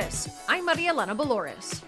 Paris. I'm Maria Elena Boloris.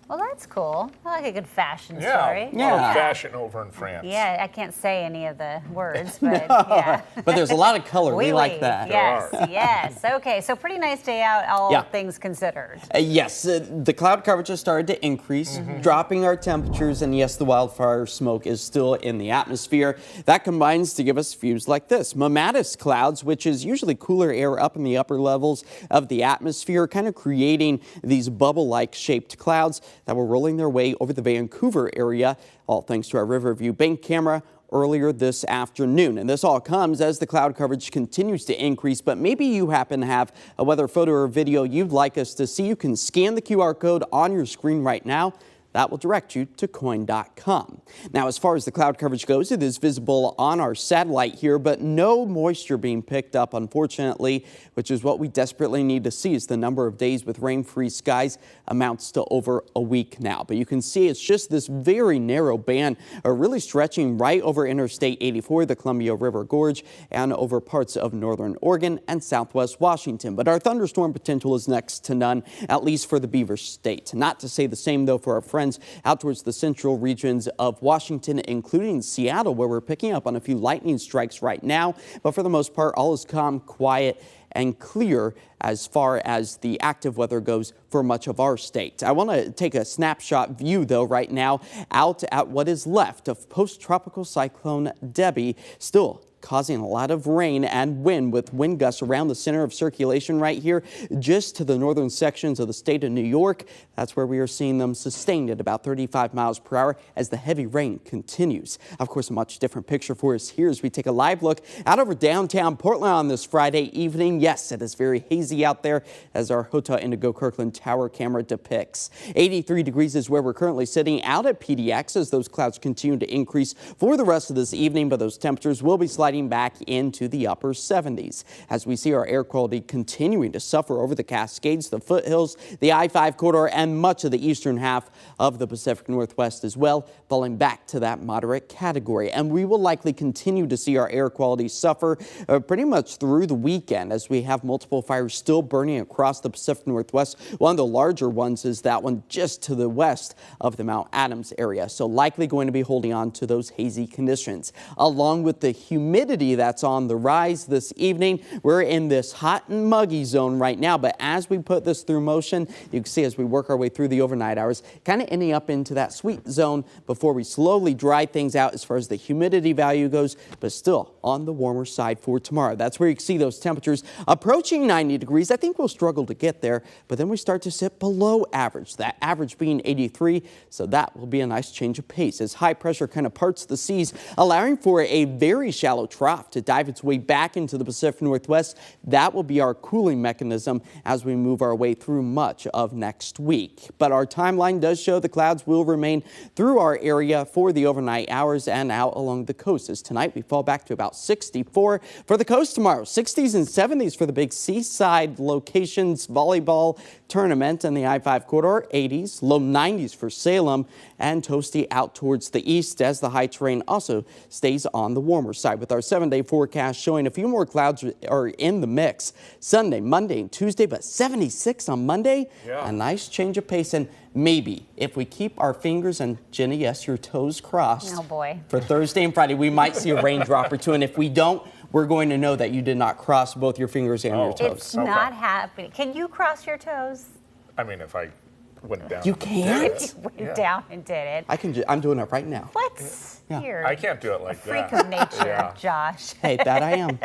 Well, that's cool. I like a good fashion Yeah, story. yeah. Fashion over in France. Yeah, I can't say any of the words, but yeah. But there's a lot of color. We like that. Yes, yes. Okay, so pretty nice day out, all things considered. Yes, the cloud coverage has started to increase, dropping our temperatures, and yes, the wildfire smoke is still in the atmosphere. That combines to give us views like this. Mammatus clouds, which is usually cooler air up in the upper levels of the atmosphere, kind of creating these bubble-like shaped clouds that were rolling their way over the Vancouver area, all thanks to our Riverview bank camera earlier this afternoon. And this all comes as the cloud coverage continues to increase, but maybe you happen to have a weather photo or video you'd like us to see. You can scan the QR code on your screen right now. That will direct you to KOIN.com. Now, as far as the cloud coverage goes, it is visible on our satellite here, but no moisture being picked up, unfortunately, which is what we desperately need to see as the number of days with rain-free skies amounts to over a week now. But you can see it's just this very narrow band really stretching right over Interstate 84, the Columbia River Gorge, and over parts of northern Oregon and southwest Washington. But our thunderstorm potential is next to none, at least for the Beaver State. Not to say the same, though, for our friends out towards the central regions of Washington, including Seattle, where we're picking up on a few lightning strikes right now. But for the most part, all is calm, quiet, and clear as far as the active weather goes for much of our state. I want to take a snapshot view, though, right now out at what is left of post-tropical cyclone Debbie, still causing a lot of rain and wind, with wind gusts around the center of circulation right here just to the northern sections of the state of New York. That's where we are seeing them sustained at about 35 miles per hour as the heavy rain continues. Of course, a much different picture for us here as we take a live look out over downtown Portland on this Friday evening. Yes, it is very hazy out there, as our Hotel Indigo Kirkland Tower camera depicts. 83 degrees is where we're currently sitting out at PDX as those clouds continue to increase for the rest of this evening, but those temperatures will be sliding back into the upper 70s as we see our air quality continuing to suffer over the Cascades, the foothills, the I-5 corridor, and much of the eastern half of the Pacific Northwest as well, falling back to that moderate category. And we will likely continue to see our air quality suffer pretty much through the weekend as we have multiple fires still burning across the Pacific Northwest. One of the larger ones is that one just to the west of the Mount Adams area, so likely going to be holding on to those hazy conditions. Along with the humidity that's on the rise this evening, we're in this hot and muggy zone right now, but as we put this through motion, you can see as we work our way through the overnight hours, kind of ending up into that sweet zone before we slowly dry things out as far as the humidity value goes, but still on the warmer side for tomorrow. That's where you can see those temperatures approaching 90 degrees. I think we'll struggle to get there, but then we start to sit below average, that average being 83, so that will be a nice change of pace as high pressure kind of parts the seas, allowing for a very shallow trough to dive its way back into the Pacific Northwest. That will be our cooling mechanism as we move our way through much of next week. But our timeline does show the clouds will remain through our area for the overnight hours and out along the coast, as tonight we fall back to about 64 for the coast tomorrow. 60s and 70s for the big seaside locations volleyball tournament and the I-5 corridor. 80s, low 90s for Salem, and toasty out towards the east as the high terrain also stays on the warmer side, with our 7-day forecast showing a few more clouds are in the mix Sunday, Monday, and Tuesday, but 76 on Monday. A nice change of pace, and maybe if we keep our fingers and Jenny, yes, your toes crossed. Oh boy. For Thursday and Friday, we might see a raindrop or two, and if we don't, we're going to know that you did not cross both your fingers and your toes. It's not happening. Can you cross your toes? I mean, if I went down. You can't? If you went down and did it. I'm doing it right now. What? Yeah. You're I can't do it like a freak that. of nature, Josh. Hey, that I am.